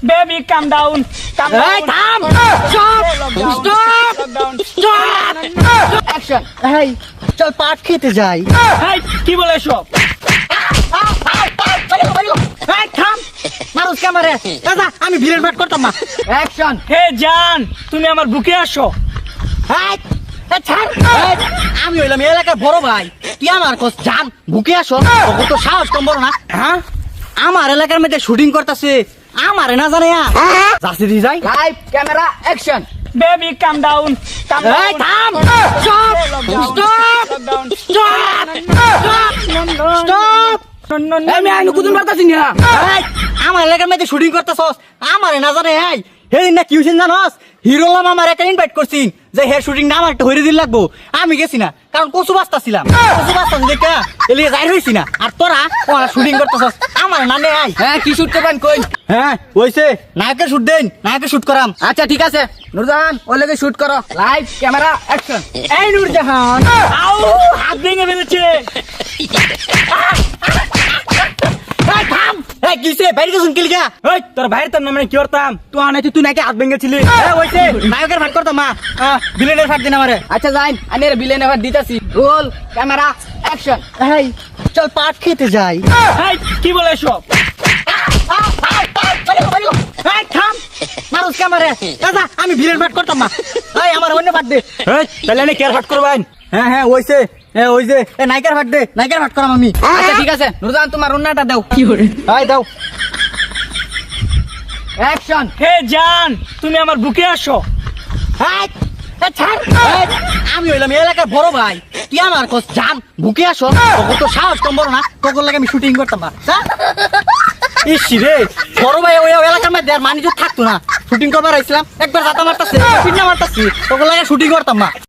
Baby কাম down এই থাম stop action এই চল পাট খেতে যাই হাই কি বলে সব এই থাম মানুষ ক্যামেরা দাদা আমি ভিলেন পাট করতাম না অ্যাকশন হে জান তুমি আমার বুকে আসো এই এই ছাড় এই, আমি হইলাম এই এলাকার বড় ভাই তুই আমার কোস জান বুকে আসো তোর তো সাহস কম বড় না হ্যাঁ আমার এলাকার মধ্যে শুটিং করতেছে আমার না জানে যাচ্ছি দি যাই লাইভ ক্যামেরা অ্যাকশন বেবি কাম ডাউন এই থাম স্টপ স্টপ আমি আইনু কুতুন বার্তাছি না আমার এলাকার মধ্যে শুটিং করতেছস আমারে না জানে এই হেদিন না কি হইছেন জানোস হিরোলাম আমার একটা ইনভাইট করছিন যে হে শুটিং না আমার একটা হইরে দিল লাগবো আমি গেছি না কারণ কচু বাস্তাছিলাম কচু বাস্তা দেখে এলিয়ে যাই হইছি না আর তোরা ওরা শুটিং করতেছস আমার না নে আই হ্যাঁ কি শুট করবেন কই? হ্যাঁ হইছে নায়কের শুট দেন নায়কের শুট করাম আচ্ছা ঠিক আছে নুরজাহান ওর লেগে শুট করো লাইভ ক্যামেরা অ্যাকশন। এই নূরজাহান আউ হাত ভেঙে ফেলেছে এই থাম এই কিছে বাইরে গেছুন কি লিগা ওই তোর ভাইয়ের তার নামে কি করতাম তুই আনাইতে তুই নাকি হাত ভেঙেছিলি হইছে নায়কের ভাট করতাম মা ভিলেনের ভাট দিন আমারে আচ্ছা যাইন আমি বিলেন এবার দিতেছি রোল ক্যামেরা অ্যাকশন। এই চল পাট খেতে যাই হাই কি বলে সব এই থাম মানুষ ক্যামেরা দাদা আমি ভিলেন ভাট করতাম না এই আমার অন্য ভাট দে এই তাহলে আমি কেয়ার ফাট করবেন হ্যাঁ হ্যাঁ হইছে ওই যে নায়কের ভাট দে নায়কের ভাট করাম আমি আচ্ছা ঠিক আছে নুরজাহান তোমার অন্যটা দাও এই দাও অ্যাকশন। হে জান তুমি আমার বুকে আসো এই, এই ছাড় এই, আমি হইলাম এই এলাকার বড় ভাই তুই আমার কোস জান বুকে আসো তোর তো সাহস কম বড় না তোর লাগে আমি শুটিং করতাম না ইস রে বড় ভাই ওই এলাকার মধ্যে আর মানুষ থাকতো না শুটিং করবার আইছিলাম একবার জাতা মারতাছে পিন্না মারতাছি তোর লাগে শুটিং করতাম না